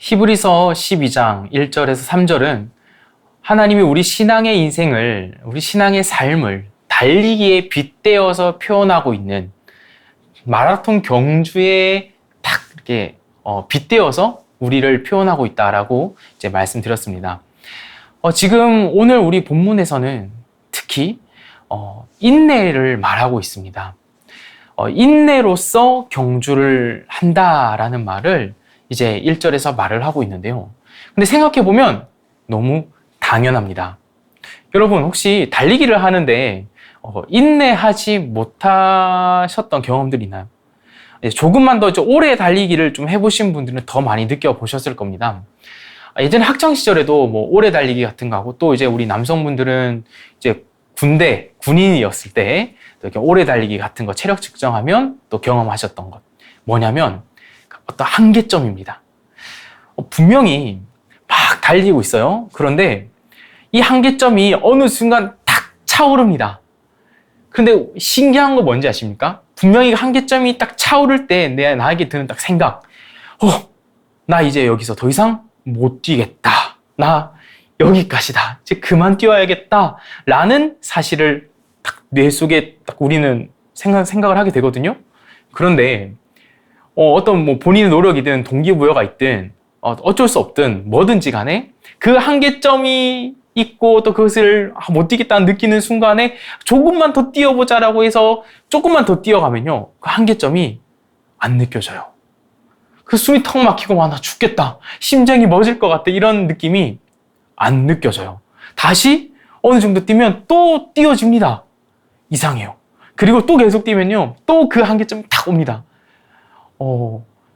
히브리서 12장 1절에서 3절은 하나님이 우리 신앙의 인생을, 우리 신앙의 삶을 달리기에 빗대어서 표현하고 있는 마라톤 경주에 딱 이렇게 빗대어서 우리를 표현하고 있다라고 이제 말씀드렸습니다. 지금 오늘 우리 본문에서는 특히 인내를 말하고 있습니다. 인내로서 경주를 한다라는 말을 이제 1절에서 말을 하고 있는데요. 근데 생각해보면 너무 당연합니다. 여러분 혹시 달리기를 하는데 인내하지 못하셨던 경험들 있나요? 조금만 더 오래 달리기를 좀 해보신 분들은 더 많이 느껴보셨을 겁니다. 예전에 학창 시절에도 뭐 오래 달리기 같은 거 하고, 또 이제 우리 남성분들은 이제 군인이었을 때 이렇게 오래 달리기 같은 거 체력 측정하면 또 경험하셨던 것. 뭐냐면 어떤 한계점입니다. 분명히 막 달리고 있어요. 그런데 이 한계점이 어느 순간 탁 차오릅니다. 근데 신기한 거 뭔지 아십니까? 분명히 한계점이 딱 차오를 때 나에게 드는 딱 생각. 나 이제 여기서 더 이상 못 뛰겠다. 나 여기까지다. 이제 그만 뛰어야겠다. 라는 사실을 딱 뇌 속에 딱 우리는 생각을 하게 되거든요. 그런데 어떤 뭐 본인의 노력이든 동기부여가 있든 어쩔 수 없든 뭐든지 간에 그 한계점이 있고 또 그것을 못 뛰겠다는 느끼는 순간에 조금만 더 뛰어보자라고 해서 조금만 더 뛰어가면요, 그 한계점이 안 느껴져요. 그 숨이 턱 막히고 나 죽겠다, 심장이 멎을 것 같아, 이런 느낌이 안 느껴져요. 다시 어느 정도 뛰면 또 뛰어집니다. 이상해요. 그리고 또 계속 뛰면요, 또 그 한계점이 딱 옵니다.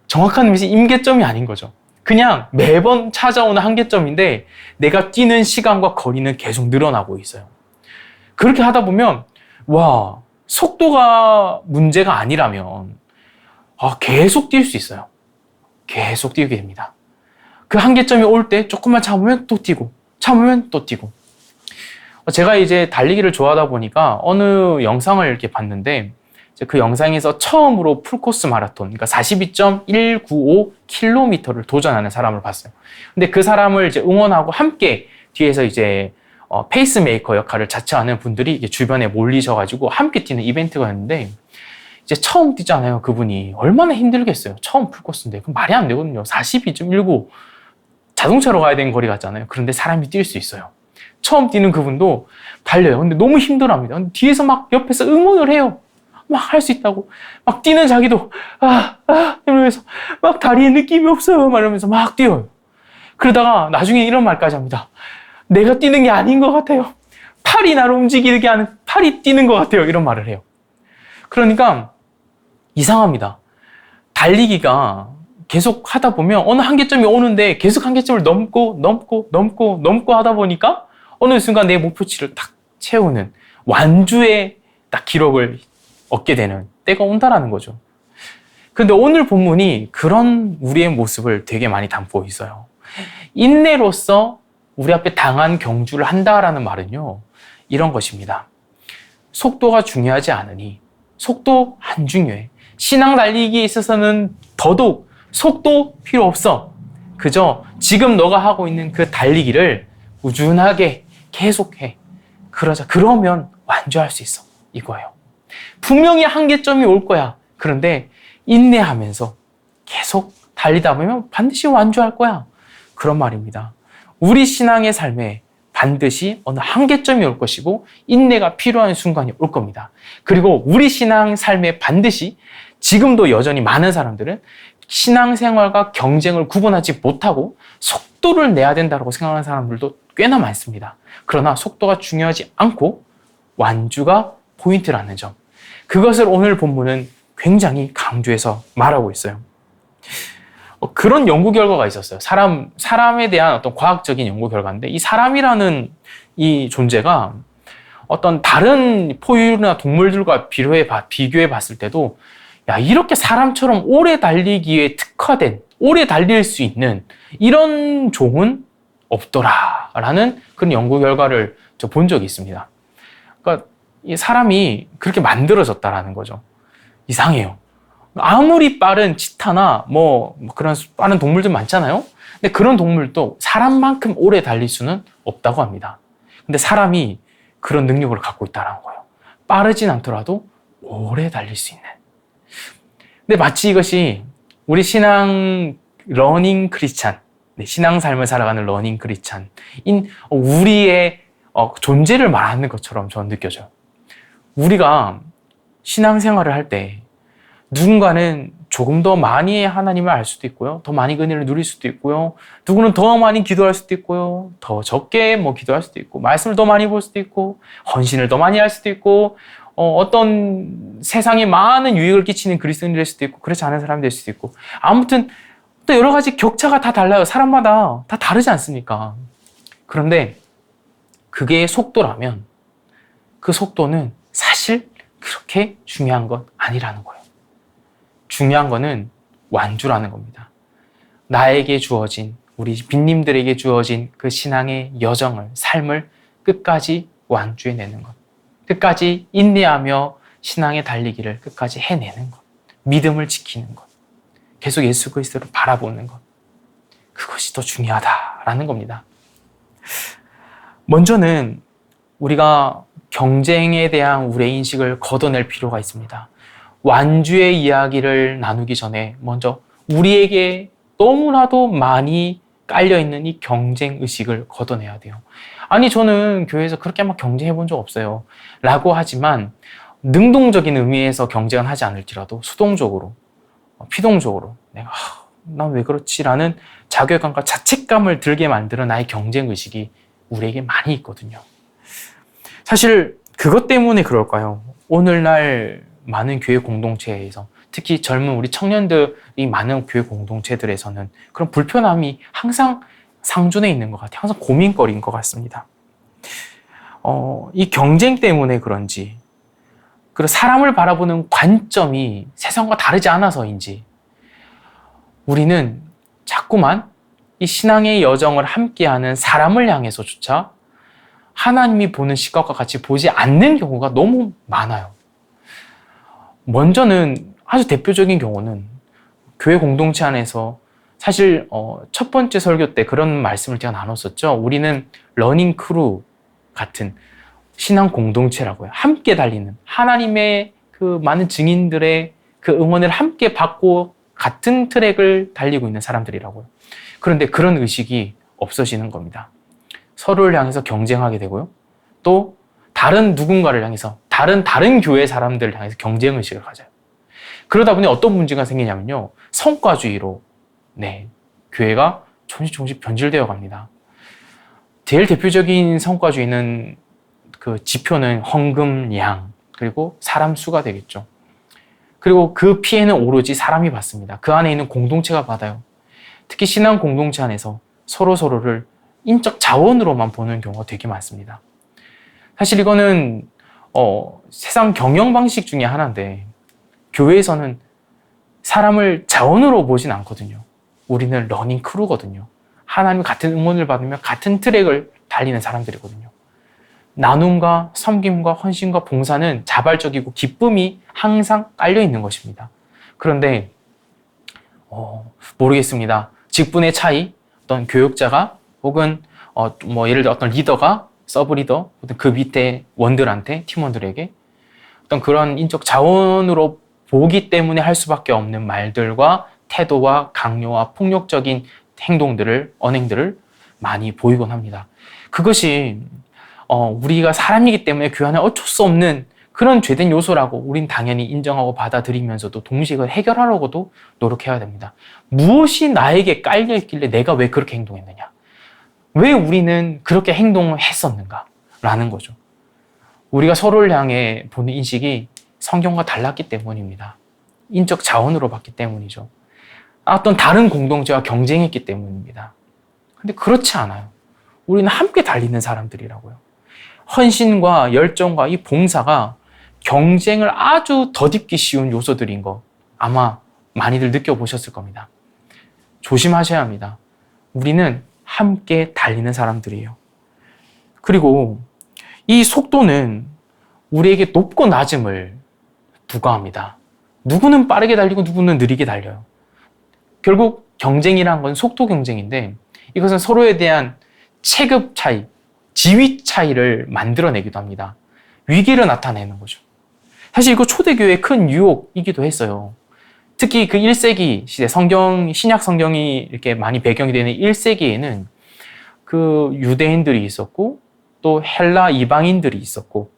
정확한 의미에서 임계점이 아닌 거죠. 그냥 매번 찾아오는 한계점인데 내가 뛰는 시간과 거리는 계속 늘어나고 있어요. 그렇게 하다 보면 속도가 문제가 아니라면 계속 뛸 수 있어요. 계속 뛰게 됩니다. 그 한계점이 올 때 조금만 참으면 또 뛰고, 참으면 또 뛰고. 제가 이제 달리기를 좋아하다 보니까 어느 영상을 이렇게 봤는데, 그 영상에서 처음으로 풀코스 마라톤, 그러니까 42.195km를 도전하는 사람을 봤어요. 근데 그 사람을 이제 응원하고 함께 뒤에서 이제 페이스메이커 역할을 자처하는 분들이 이제 주변에 몰리셔가지고 함께 뛰는 이벤트가 였는데, 이제 처음 뛰잖아요. 그분이 얼마나 힘들겠어요. 처음 풀코스인데. 그 말이 안 되거든요. 42.195 자동차로 가야 되는 거리 같잖아요. 그런데 사람이 뛸 수 있어요. 처음 뛰는 그분도 달려요. 근데 너무 힘들어합니다. 근데 뒤에서 막 옆에서 응원을 해요. 막 할 수 있다고. 막 뛰는 자기도 이러면서 막 다리에 느낌이 없어요. 막 이러면서 막 뛰어요. 그러다가 나중에 이런 말까지 합니다. 내가 뛰는 게 아닌 것 같아요. 팔이 나를 움직이는 게 아니라 팔이 뛰는 것 같아요. 이런 말을 해요. 그러니까 이상합니다. 달리기가 계속 하다 보면 어느 한계점이 오는데 계속 한계점을 넘고 하다 보니까 어느 순간 내 목표치를 딱 채우는 완주의 딱 기록을 얻게 되는 때가 온다라는 거죠. 그런데 오늘 본문이 그런 우리의 모습을 되게 많이 담고 있어요. 인내로서 우리 앞에 당한 경주를 한다라는 말은요, 이런 것입니다. 속도가 중요하지 않으니, 속도 안 중요해. 신앙 달리기에 있어서는 더더욱 속도 필요 없어. 그저 지금 너가 하고 있는 그 달리기를 꾸준하게 계속해. 그러면 완주할 수 있어. 이거예요. 분명히 한계점이 올 거야. 그런데 인내하면서 계속 달리다 보면 반드시 완주할 거야. 그런 말입니다. 우리 신앙의 삶에 반드시 어느 한계점이 올 것이고 인내가 필요한 순간이 올 겁니다. 그리고 우리 신앙 삶에 반드시 지금도 여전히 많은 사람들은 신앙생활과 경쟁을 구분하지 못하고 속도를 내야 된다고 생각하는 사람들도 꽤나 많습니다. 그러나 속도가 중요하지 않고 완주가 포인트라는 점, 그것을 오늘 본문은 굉장히 강조해서 말하고 있어요. 그런 연구 결과가 있었어요. 사람에 대한 어떤 과학적인 연구 결과인데, 이 사람이라는 이 존재가 어떤 다른 포유류나 동물들과 비교해 봤을 때도 이렇게 사람처럼 오래 달리기에 특화된, 오래 달릴 수 있는 이런 종은 없더라라는 그런 연구 결과를 저 본 적이 있습니다. 그러니까 이 사람이 그렇게 만들어졌다라는 거죠. 이상해요. 아무리 빠른 치타나 그런 빠른 동물들 많잖아요. 근데 그런 동물도 사람만큼 오래 달릴 수는 없다고 합니다. 근데 사람이 그런 능력을 갖고 있다는 거예요. 빠르진 않더라도 오래 달릴 수 있는. 근데 마치 이것이 우리 신앙 러닝 크리스찬, 신앙 삶을 살아가는 러닝 크리스찬인 우리의 존재를 말하는 것처럼 저는 느껴져요. 우리가 신앙생활을 할 때 누군가는 조금 더 많이 하나님을 알 수도 있고요. 더 많이 은혜를 누릴 수도 있고요. 누구는 더 많이 기도할 수도 있고요. 더 적게 기도할 수도 있고, 말씀을 더 많이 볼 수도 있고, 헌신을 더 많이 할 수도 있고, 어떤 세상에 많은 유익을 끼치는 그리스도인이 될 수도 있고, 그렇지 않은 사람이 될 수도 있고, 아무튼 또 여러 가지 격차가 다 달라요. 사람마다 다 다르지 않습니까? 그런데 그게 속도라면 그 속도는 사실 그렇게 중요한 건 아니라는 거예요. 중요한 거는 완주라는 겁니다. 나에게 주어진, 우리 빈님들에게 주어진 그 신앙의 여정을, 삶을 끝까지 완주해내는 것. 끝까지 인내하며 신앙의 달리기를 끝까지 해내는 것. 믿음을 지키는 것. 계속 예수 그리스도를 바라보는 것. 그것이 더 중요하다라는 겁니다. 먼저는 우리가 경쟁에 대한 우리의 인식을 걷어낼 필요가 있습니다. 완주의 이야기를 나누기 전에 먼저 우리에게 너무나도 많이 깔려있는 이 경쟁 의식을 걷어내야 돼요. 아니, 저는 교회에서 그렇게 막 경쟁해 본 적 없어요. 라고 하지만 능동적인 의미에서 경쟁은 하지 않을지라도 수동적으로, 피동적으로 내가 난 왜 그렇지? 라는 자괴감과 자책감을 들게 만드는 나의 경쟁 의식이 우리에게 많이 있거든요. 사실 그것 때문에 그럴까요? 오늘날 많은 교회 공동체에서, 특히 젊은 우리 청년들이 많은 교회 공동체들에서는 그런 불편함이 항상 상존해 있는 것 같아요. 항상 고민거리인 것 같습니다. 이 경쟁 때문에 그런지, 그리고 사람을 바라보는 관점이 세상과 다르지 않아서인지 우리는 자꾸만 이 신앙의 여정을 함께하는 사람을 향해서조차 하나님이 보는 시각과 같이 보지 않는 경우가 너무 많아요. 먼저는 아주 대표적인 경우는 교회 공동체 안에서 사실 첫 번째 설교 때 그런 말씀을 제가 나눴었죠. 우리는 러닝 크루 같은 신앙 공동체라고요. 함께 달리는 하나님의 그 많은 증인들의 그 응원을 함께 받고 같은 트랙을 달리고 있는 사람들이라고요. 그런데 그런 의식이 없어지는 겁니다. 서로를 향해서 경쟁하게 되고요. 또 다른 누군가를 향해서 다른 교회 사람들을 향해서 경쟁 의식을 가져요. 그러다 보니 어떤 문제가 생기냐면요. 성과주의로 교회가 조금씩 변질되어 갑니다. 제일 대표적인 성과주의는 그 지표는 헌금 양, 그리고 사람 수가 되겠죠. 그리고 그 피해는 오로지 사람이 받습니다. 그 안에 있는 공동체가 받아요. 특히 신앙 공동체 안에서 서로를 인적 자원으로만 보는 경우가 되게 많습니다. 사실 이거는 세상 경영 방식 중에 하나인데 교회에서는 사람을 자원으로 보진 않거든요. 우리는 러닝 크루거든요. 하나님 같은 응원을 받으며 같은 트랙을 달리는 사람들이거든요. 나눔과 섬김과 헌신과 봉사는 자발적이고 기쁨이 항상 깔려 있는 것입니다. 그런데 모르겠습니다. 직분의 차이, 어떤 교육자가 혹은 예를 들어 어떤 리더가 서브 리더, 그 밑에 원들한테, 팀원들에게 어떤 그런 인적 자원으로 보기 때문에 할 수밖에 없는 말들과 태도와 강요와 폭력적인 행동들을, 언행들을 많이 보이곤 합니다. 그것이 우리가 사람이기 때문에 교회 안에 어쩔 수 없는 그런 죄된 요소라고 우린 당연히 인정하고 받아들이면서도 동시에 그걸 해결하려고도 노력해야 됩니다. 무엇이 나에게 깔려있길래 내가 왜 그렇게 행동했느냐? 왜 우리는 그렇게 행동을 했었는가? 라는 거죠. 우리가 서로를 향해 보는 인식이 성경과 달랐기 때문입니다. 인적 자원으로 봤기 때문이죠. 어떤 다른 공동체와 경쟁했기 때문입니다. 근데 그렇지 않아요. 우리는 함께 달리는 사람들이라고요. 헌신과 열정과 이 봉사가 경쟁을 아주 더딥기 쉬운 요소들인 거 아마 많이들 느껴보셨을 겁니다. 조심하셔야 합니다. 우리는 함께 달리는 사람들이에요. 그리고 이 속도는 우리에게 높고 낮음을 부과합니다. 누구는 빠르게 달리고 누구는 느리게 달려요. 결국 경쟁이란 건 속도 경쟁인데 이것은 서로에 대한 체급 차이, 지위 차이를 만들어내기도 합니다. 위기를 나타내는 거죠. 사실 이거 초대교회의 큰 유혹이기도 했어요. 특히 그 1세기 시대 신약 성경이 이렇게 많이 배경이 되는 1세기에는 그 유대인들이 있었고 또 헬라 이방인들이 있었고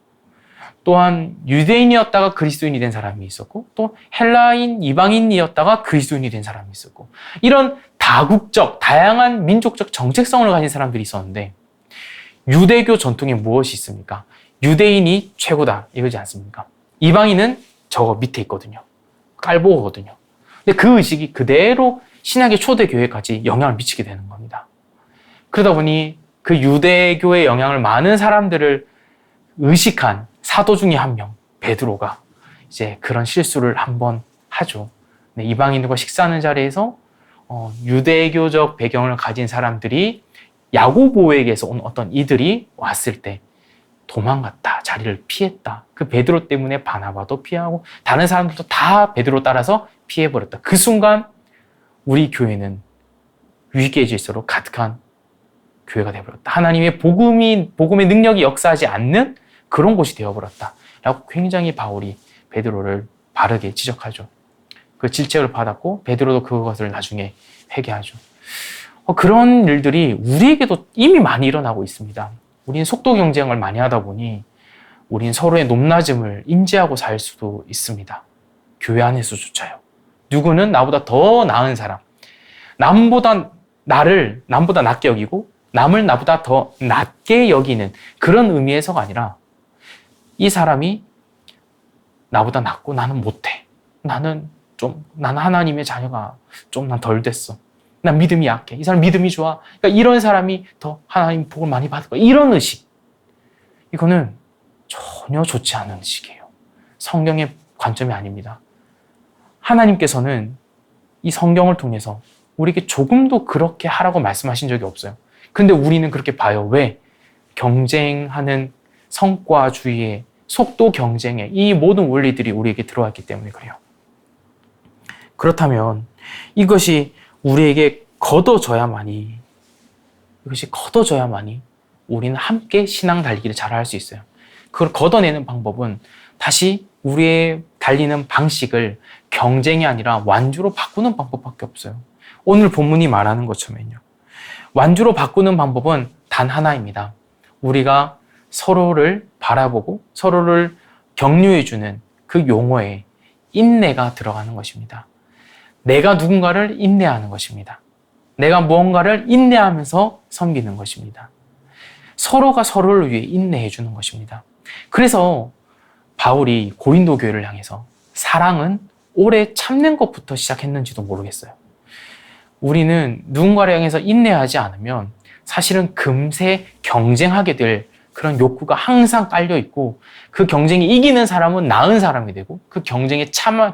또한 유대인이었다가 그리스도인이 된 사람이 있었고 또 헬라인 이방인이었다가 그리스도인이 된 사람이 있었고 이런 다국적, 다양한 민족적 정체성을 가진 사람들이 있었는데 유대교 전통에 무엇이 있습니까? 유대인이 최고다 이거지 않습니까? 이방인은 저거 밑에 있거든요. 깔보거든요. 근데 그 의식이 그대로 신약의 초대교회까지 영향을 미치게 되는 겁니다. 그러다 보니 그 유대교의 영향을 많은 사람들을 의식한 사도 중에 한 명, 베드로가 이제 그런 실수를 한번 하죠. 이방인들과 식사하는 자리에서 유대교적 배경을 가진 사람들이 야고보에게서 온 어떤 이들이 왔을 때 도망갔다, 자리를 피했다. 그 베드로 때문에 바나바도 피하고 다른 사람들도 다 베드로 따라서 피해버렸다. 그 순간 우리 교회는 위기의 질서로 가득한 교회가 되어버렸다. 하나님의 복음의 능력이 역사하지 않는 그런 곳이 되어버렸다. 라고 굉장히 바울이 베드로를 바르게 지적하죠. 그 질책을 받았고 베드로도 그것을 나중에 회개하죠. 그런 일들이 우리에게도 이미 많이 일어나고 있습니다. 우리는 속도 경쟁을 많이 하다 보니 우리는 서로의 높낮음을 인지하고 살 수도 있습니다. 교회 안에서조차요. 누구는 나보다 더 나은 사람, 남보다 낮게 여기고 남을 나보다 더 낮게 여기는 그런 의미에서가 아니라 이 사람이 나보다 낫고 나는 못해. 나는 하나님의 자녀가 좀 난 덜 됐어. 난 믿음이 약해. 이 사람 믿음이 좋아. 그러니까 이런 사람이 더 하나님 복을 많이 받을 거야. 이런 의식. 이거는 전혀 좋지 않은 의식이에요. 성경의 관점이 아닙니다. 하나님께서는 이 성경을 통해서 우리에게 조금도 그렇게 하라고 말씀하신 적이 없어요. 근데 우리는 그렇게 봐요. 왜? 경쟁하는 성과주의에 속도 경쟁에 이 모든 원리들이 우리에게 들어왔기 때문에 그래요. 그렇다면 이것이 우리에게 걷어져야만이 우리는 함께 신앙 달리기를 잘할 수 있어요. 그걸 걷어내는 방법은 다시 우리의 달리는 방식을 경쟁이 아니라 완주로 바꾸는 방법밖에 없어요. 오늘 본문이 말하는 것처럼요. 완주로 바꾸는 방법은 단 하나입니다. 우리가 서로를 바라보고 서로를 격려해주는 그 용어에 인내가 들어가는 것입니다. 내가 누군가를 인내하는 것입니다. 내가 무언가를 인내하면서 섬기는 것입니다. 서로가 서로를 위해 인내해 주는 것입니다. 그래서 바울이 고린도 교회를 향해서 사랑은 오래 참는 것부터 시작했는지도 모르겠어요. 우리는 누군가를 향해서 인내하지 않으면 사실은 금세 경쟁하게 될 그런 욕구가 항상 깔려 있고 그 경쟁이 이기는 사람은 나은 사람이 되고 그 경쟁을 차마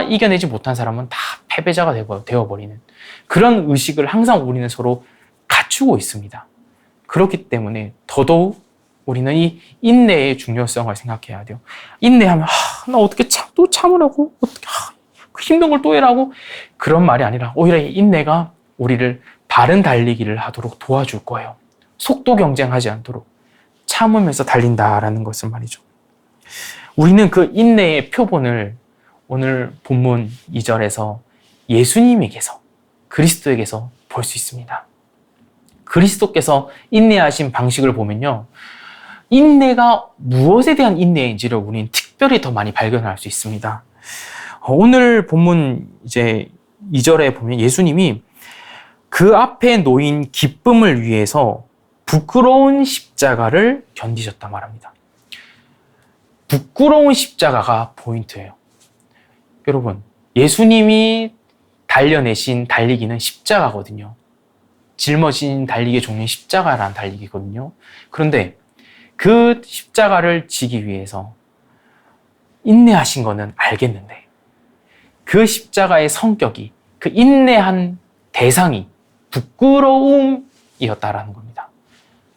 이겨내지 못한 사람은 다 패배자가 되어버리는 그런 의식을 항상 우리는 서로 갖추고 있습니다. 그렇기 때문에 더더욱 우리는 이 인내의 중요성을 생각해야 돼요. 인내하면 나 어떻게 또 참으라고? 어떻게 그 힘든 걸 또 해라고? 그런 말이 아니라 오히려 이 인내가 우리를 바른 달리기를 하도록 도와줄 거예요. 속도 경쟁하지 않도록 참으면서 달린다라는 것을 말이죠. 우리는 그 인내의 표본을 오늘 본문 2절에서 예수님에게서 그리스도에게서 볼 수 있습니다. 그리스도께서 인내하신 방식을 보면요. 인내가 무엇에 대한 인내인지를 우리는 특별히 더 많이 발견할 수 있습니다. 오늘 본문 이제 2절에 보면 예수님이 그 앞에 놓인 기쁨을 위해서 부끄러운 십자가를 견디셨다 말합니다. 부끄러운 십자가가 포인트예요. 여러분, 예수님이 달려내신 달리기는 십자가거든요. 짊어진 달리기의 종류는 십자가라는 달리기거든요. 그런데 그 십자가를 지기 위해서 인내하신 거는 알겠는데 그 십자가의 성격이 그 인내한 대상이 부끄러움이었다라는 겁니다.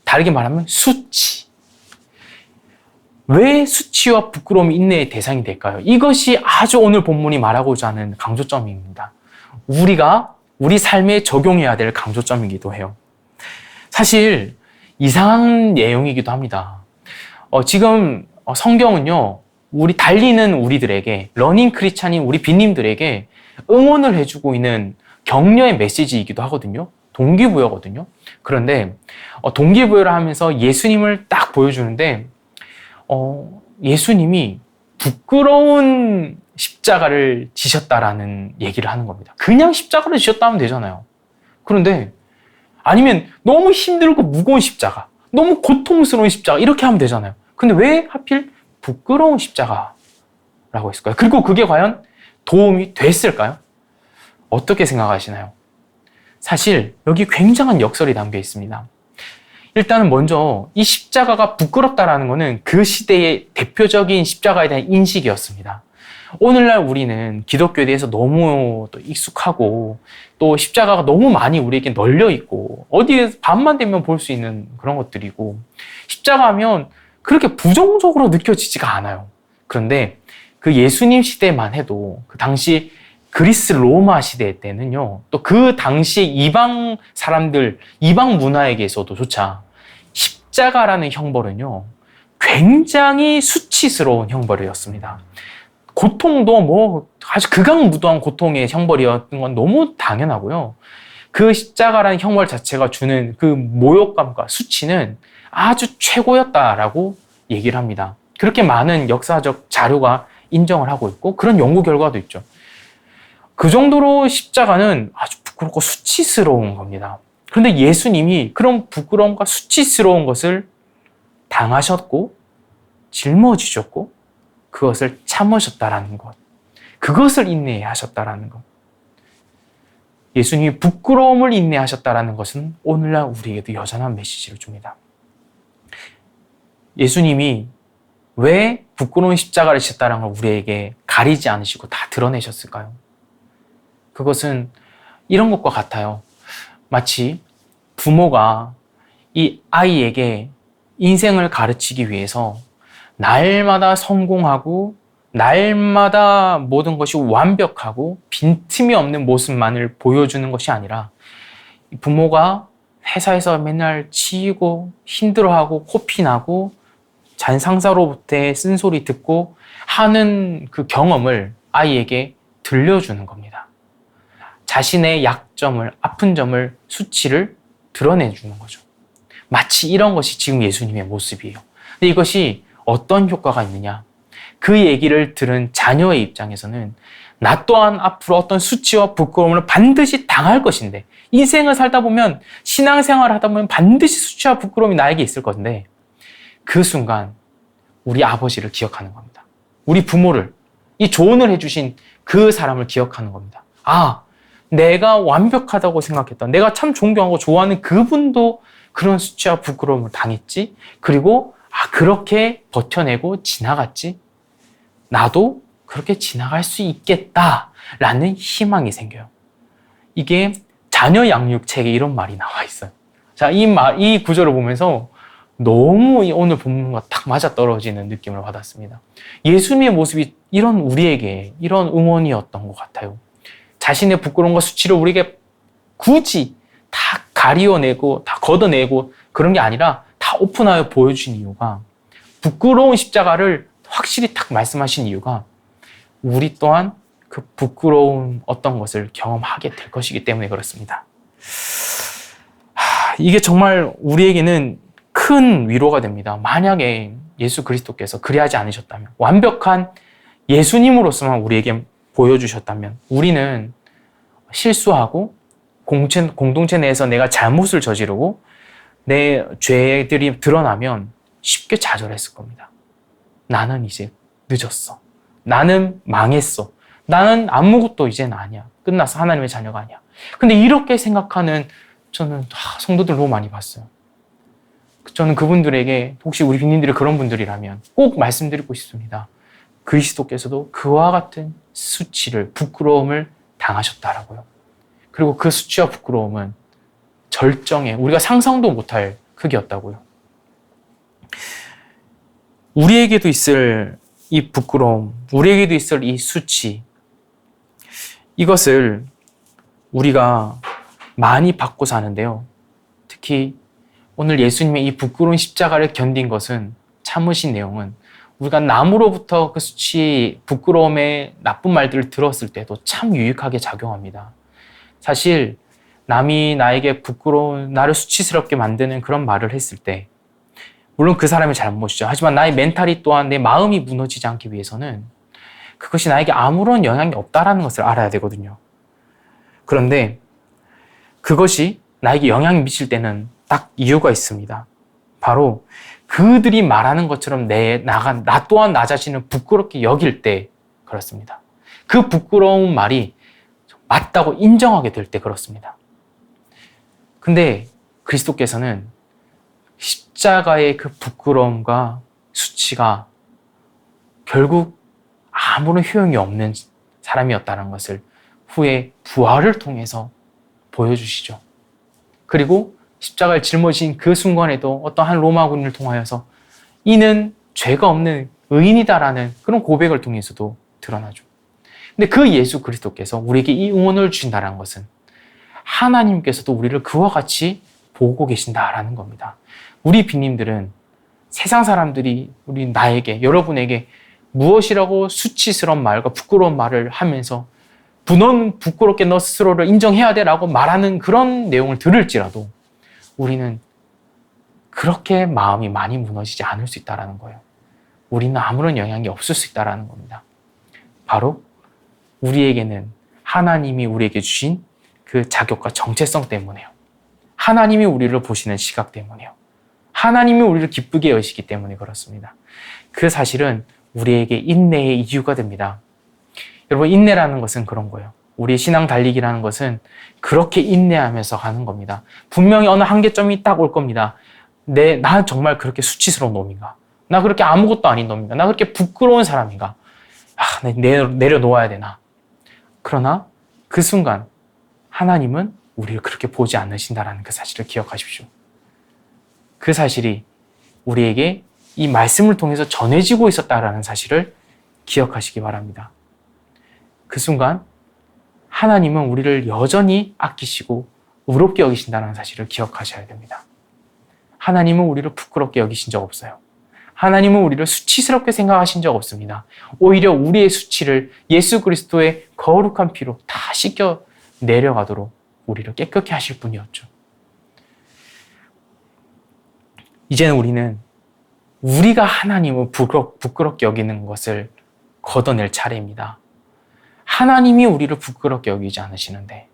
다르게 말하면 수치. 왜 수치와 부끄러움이 인내의 대상이 될까요? 이것이 아주 오늘 본문이 말하고자 하는 강조점입니다. 우리가 우리 삶에 적용해야 될 강조점이기도 해요. 사실 이상한 내용이기도 합니다. 지금 성경은요, 우리 달리는 우리들에게, 러닝 크리스찬인 우리 빈님들에게 응원을 해주고 있는 격려의 메시지이기도 하거든요. 동기부여거든요. 그런데 동기부여를 하면서 예수님을 딱 보여주는데 예수님이 부끄러운 십자가를 지셨다라는 얘기를 하는 겁니다. 그냥 십자가를 지셨다 하면 되잖아요. 그런데 아니면 너무 힘들고 무거운 십자가, 너무 고통스러운 십자가 이렇게 하면 되잖아요. 근데 왜 하필 부끄러운 십자가라고 했을까요? 그리고 그게 과연 도움이 됐을까요? 어떻게 생각하시나요? 사실 여기 굉장한 역설이 담겨 있습니다. 일단은 먼저 이 십자가가 부끄럽다라는 것은 그 시대의 대표적인 십자가에 대한 인식이었습니다. 오늘날 우리는 기독교에 대해서 너무 또 익숙하고 또 십자가가 너무 많이 우리에게 널려 있고 어디에 밤만 되면 볼 수 있는 그런 것들이고 십자가 하면 그렇게 부정적으로 느껴지지가 않아요. 그런데 그 예수님 시대만 해도 그 당시 그리스 로마 시대 때는요, 또 그 당시 이방 사람들, 이방 문화에게서도조차 십자가라는 형벌은요, 굉장히 수치스러운 형벌이었습니다. 고통도 뭐 아주 극악무도한 고통의 형벌이었던 건 너무 당연하고요. 그 십자가라는 형벌 자체가 주는 그 모욕감과 수치는 아주 최고였다라고 얘기를 합니다. 그렇게 많은 역사적 자료가 인정을 하고 있고 그런 연구 결과도 있죠. 그 정도로 십자가는 아주 부끄럽고 수치스러운 겁니다. 그런데 예수님이 그런 부끄러움과 수치스러운 것을 당하셨고 짊어지셨고 그것을 참으셨다라는 것, 그것을 인내하셨다라는 것, 예수님이 부끄러움을 인내하셨다라는 것은 오늘날 우리에게도 여전한 메시지를 줍니다. 예수님이 왜 부끄러운 십자가를 지셨다는 걸 우리에게 가리지 않으시고 다 드러내셨을까요? 그것은 이런 것과 같아요. 마치 부모가 이 아이에게 인생을 가르치기 위해서 날마다 성공하고 날마다 모든 것이 완벽하고 빈틈이 없는 모습만을 보여주는 것이 아니라 부모가 회사에서 맨날 치이고 힘들어하고 코피나고 잔상사로부터의 쓴소리 듣고 하는 그 경험을 아이에게 들려주는 겁니다. 자신의 약점을, 아픈 점을, 수치를 드러내주는 거죠. 마치 이런 것이 지금 예수님의 모습이에요. 근데 이것이 어떤 효과가 있느냐? 그 얘기를 들은 자녀의 입장에서는 나 또한 앞으로 어떤 수치와 부끄러움을 반드시 당할 것인데 인생을 살다 보면 신앙생활을 하다 보면 반드시 수치와 부끄러움이 나에게 있을 건데 그 순간 우리 아버지를 기억하는 겁니다. 우리 부모를, 이 조언을 해주신 그 사람을 기억하는 겁니다. 아, 내가 완벽하다고 생각했던, 내가 참 존경하고 좋아하는 그분도 그런 수치와 부끄러움을 당했지. 그리고 그렇게 버텨내고 지나갔지. 나도 그렇게 지나갈 수 있겠다라는 희망이 생겨요. 이게 자녀 양육책에 이런 말이 나와 있어요. 자, 이 구절을 보면서 너무 오늘 본문과 딱 맞아떨어지는 느낌을 받았습니다. 예수님의 모습이 이런 우리에게 이런 응원이었던 것 같아요. 자신의 부끄러움과 수치를 우리에게 굳이 다 가리워내고 다 걷어내고 그런 게 아니라 다 오픈하여 보여주신 이유가 부끄러운 십자가를 확실히 딱 말씀하신 이유가 우리 또한 그 부끄러운 어떤 것을 경험하게 될 것이기 때문에 그렇습니다. 이게 정말 우리에게는 큰 위로가 됩니다. 만약에 예수 그리스도께서 그리하지 않으셨다면, 완벽한 예수님으로서만 우리에게 보여주셨다면 우리는 실수하고 공동체 내에서 내가 잘못을 저지르고 내 죄들이 드러나면 쉽게 좌절했을 겁니다. 나는 이제 늦었어. 나는 망했어. 나는 아무것도 이제는 아니야. 끝났어. 하나님의 자녀가 아니야. 근데 이렇게 생각하는 저는 성도들 너무 많이 봤어요. 저는 그분들에게 혹시 우리 빈님들이 그런 분들이라면 꼭 말씀드리고 싶습니다. 그리스도께서도 그와 같은 수치를, 부끄러움을 당하셨다라고요. 그리고 그 수치와 부끄러움은 절정에 우리가 상상도 못할 크기였다고요. 우리에게도 있을 이 부끄러움, 우리에게도 있을 이 수치, 이것을 우리가 많이 받고 사는데요. 특히 오늘 예수님의 이 부끄러운 십자가를 견딘 것은, 참으신 내용은 우리가 남으로부터 그 수치, 부끄러움의 나쁜 말들을 들었을 때도 참 유익하게 작용합니다. 사실 남이 나에게 부끄러운, 나를 수치스럽게 만드는 그런 말을 했을 때, 물론 그 사람의 잘못이죠. 하지만 나의 멘탈이 또한, 내 마음이 무너지지 않기 위해서는 그것이 나에게 아무런 영향이 없다라는 것을 알아야 되거든요. 그런데 그것이 나에게 영향이 미칠 때는 딱 이유가 있습니다. 바로 그들이 말하는 것처럼 나 또한 나 자신을 부끄럽게 여길 때 그렇습니다. 그 부끄러운 말이 맞다고 인정하게 될 때 그렇습니다. 근데 그리스도께서는 십자가의 그 부끄러움과 수치가 결국 아무런 효용이 없는 사람이었다는 것을 후에 부활을 통해서 보여주시죠. 그리고 십자가를 짊어진 그 순간에도 어떤 한 로마 군인을 통하여서 이는 죄가 없는 의인이다라는 그런 고백을 통해서도 드러나죠. 근데 그 예수 그리스도께서 우리에게 이 응원을 주신다는 것은 하나님께서도 우리를 그와 같이 보고 계신다라는 겁니다. 우리 빈님들은 세상 사람들이 나에게, 여러분에게 무엇이라고 수치스러운 말과 부끄러운 말을 하면서 너는 부끄럽게 너 스스로를 인정해야 돼 라고 말하는 그런 내용을 들을지라도 우리는 그렇게 마음이 많이 무너지지 않을 수 있다는 거예요. 우리는 아무런 영향이 없을 수 있다는 겁니다. 바로 우리에게는 하나님이 우리에게 주신 그 자격과 정체성 때문에요. 하나님이 우리를 보시는 시각 때문에요. 하나님이 우리를 기쁘게 여기시기 때문에 그렇습니다. 그 사실은 우리에게 인내의 이유가 됩니다. 여러분, 인내라는 것은 그런 거예요. 우리 신앙 달리기라는 것은 그렇게 인내하면서 가는 겁니다. 분명히 어느 한계점이 딱 올 겁니다. 나 정말 그렇게 수치스러운 놈인가? 나 그렇게 아무것도 아닌 놈인가? 나 그렇게 부끄러운 사람인가? 내려놓아야 되나? 그러나 그 순간 하나님은 우리를 그렇게 보지 않으신다는 그 사실을 기억하십시오. 그 사실이 우리에게 이 말씀을 통해서 전해지고 있었다라는 사실을 기억하시기 바랍니다. 그 순간 하나님은 우리를 여전히 아끼시고 의롭게 여기신다는 사실을 기억하셔야 됩니다. 하나님은 우리를 부끄럽게 여기신 적 없어요. 하나님은 우리를 수치스럽게 생각하신 적 없습니다. 오히려 우리의 수치를 예수 그리스도의 거룩한 피로 다 씻겨 내려가도록 우리를 깨끗게 하실 분이었죠. 이제는 우리는 우리가 하나님을 부끄럽게 여기는 것을 걷어낼 차례입니다. 하나님이 우리를 부끄럽게 여기지 않으시는데,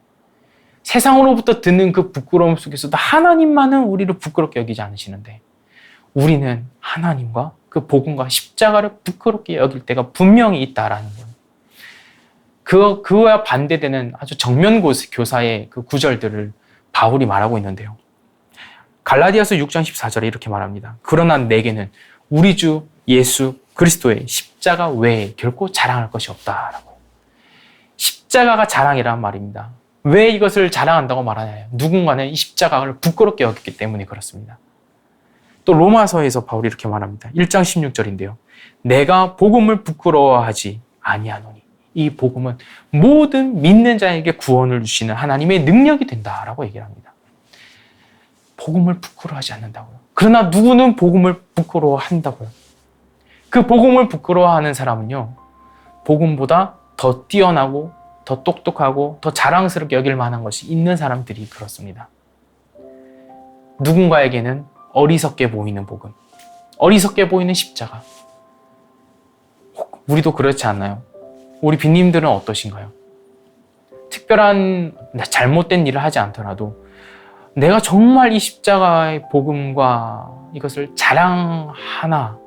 세상으로부터 듣는 그 부끄러움 속에서도 하나님만은 우리를 부끄럽게 여기지 않으시는데, 우리는 하나님과 그 복음과 십자가를 부끄럽게 여길 때가 분명히 있다라는 거예요. 그와 반대되는 아주 정면교사의 그 구절들을 바울이 말하고 있는데요. 갈라디아서 6장 14절에 이렇게 말합니다. 그러나 내게는 우리 주 예수 그리스도의 십자가 외에 결코 자랑할 것이 없다라고. 십자가가 자랑이란 말입니다. 왜 이것을 자랑한다고 말하냐요? 누군가는 이 십자가를 부끄럽게 여겼기 때문에 그렇습니다. 또 로마서에서 바울이 이렇게 말합니다. 1장 16절인데요. 내가 복음을 부끄러워하지 아니하노니 이 복음은 모든 믿는 자에게 구원을 주시는 하나님의 능력이 된다라고 얘기를 합니다. 복음을 부끄러워하지 않는다고요. 그러나 누구는 복음을 부끄러워한다고요. 그 복음을 부끄러워하는 사람은요, 복음보다 더 뛰어나고 더 똑똑하고 더 자랑스럽게 여길 만한 것이 있는 사람들이 그렇습니다. 누군가에게는 어리석게 보이는 복음, 어리석게 보이는 십자가. 우리도 그렇지 않나요? 우리 빈님들은 어떠신가요? 특별한 잘못된 일을 하지 않더라도 내가 정말 이 십자가의 복음과 이것을 자랑하나?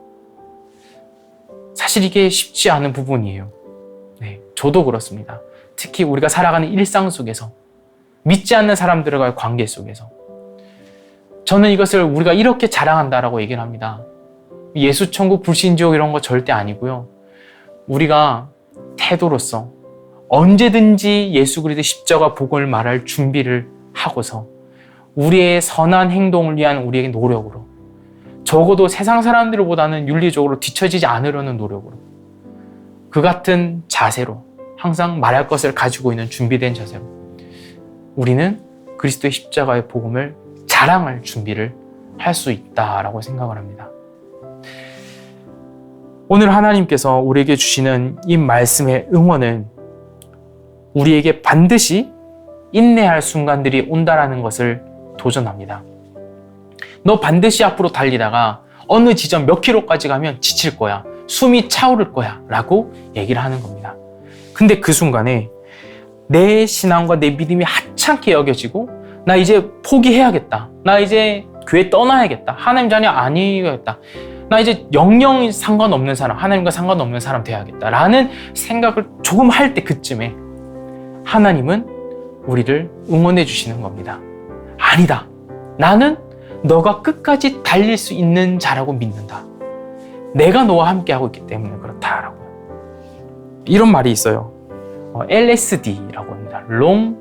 사실 이게 쉽지 않은 부분이에요. 네, 저도 그렇습니다. 특히 우리가 살아가는 일상 속에서, 믿지 않는 사람들과의 관계 속에서 저는 이것을 우리가 이렇게 자랑한다라고 얘기를 합니다. 예수 천국 불신지옥 이런 거 절대 아니고요. 우리가 태도로서 언제든지 예수 그리스도의 십자가 복음을 말할 준비를 하고서 우리의 선한 행동을 위한 우리의 노력으로, 적어도 세상 사람들보다는 윤리적으로 뒤처지지 않으려는 노력으로, 그 같은 자세로 항상 말할 것을 가지고 있는 준비된 자세로 우리는 그리스도의 십자가의 복음을 자랑할 준비를 할 수 있다라고 생각을 합니다. 오늘 하나님께서 우리에게 주시는 이 말씀의 응원은 우리에게 반드시 인내할 순간들이 온다라는 것을 도전합니다. 너 반드시 앞으로 달리다가 어느 지점 몇 킬로까지 가면 지칠 거야. 숨이 차오를 거야. 라고 얘기를 하는 겁니다. 근데 그 순간에 내 신앙과 내 믿음이 하찮게 여겨지고 나 이제 포기해야겠다. 나 이제 교회 떠나야겠다. 하나님 자녀 아니겠다. 나 이제 영영 상관없는 사람, 하나님과 상관없는 사람 돼야겠다. 라는 생각을 조금 할 때 그쯤에 하나님은 우리를 응원해 주시는 겁니다. 아니다. 나는 너가 끝까지 달릴 수 있는 자라고 믿는다. 내가 너와 함께하고 있기 때문에 그렇다라고요. 이런 말이 있어요. LSD라고 합니다. Long,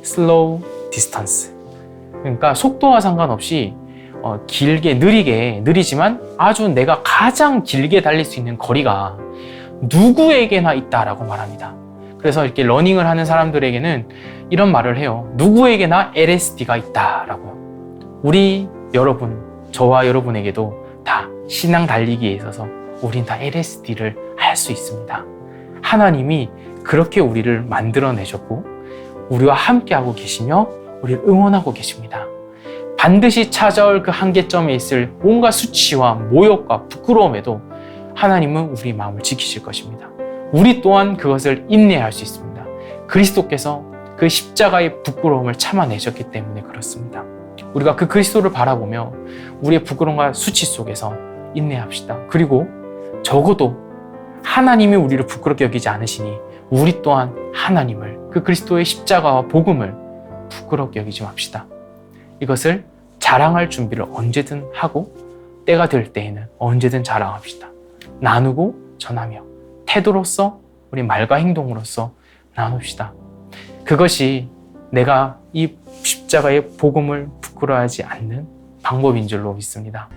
Slow Distance. 그러니까 속도와 상관없이 길게, 느리지만 아주 내가 가장 길게 달릴 수 있는 거리가 누구에게나 있다라고 말합니다. 그래서 이렇게 러닝을 하는 사람들에게는 이런 말을 해요. 누구에게나 LSD가 있다라고요. 우리 여러분, 저와 여러분에게도 다 신앙 달리기에 있어서 우린 다 LSD를 할 수 있습니다. 하나님이 그렇게 우리를 만들어내셨고 우리와 함께하고 계시며 우리를 응원하고 계십니다. 반드시 찾아올 그 한계점에 있을 온갖 수치와 모욕과 부끄러움에도 하나님은 우리 마음을 지키실 것입니다. 우리 또한 그것을 인내할 수 있습니다. 그리스도께서 그 십자가의 부끄러움을 참아내셨기 때문에 그렇습니다. 우리가 그 그리스도를 바라보며 우리의 부끄러움과 수치 속에서 인내합시다. 그리고 적어도 하나님이 우리를 부끄럽게 여기지 않으시니 우리 또한 하나님을, 그 그리스도의 십자가와 복음을 부끄럽게 여기지 맙시다. 이것을 자랑할 준비를 언제든 하고 때가 될 때에는 언제든 자랑합시다. 나누고 전하며 태도로서 우리 말과 행동으로서 나눕시다. 그것이 내가 이 십자가의 복음을 부끄러워하지 않는 방법인 줄로 믿습니다.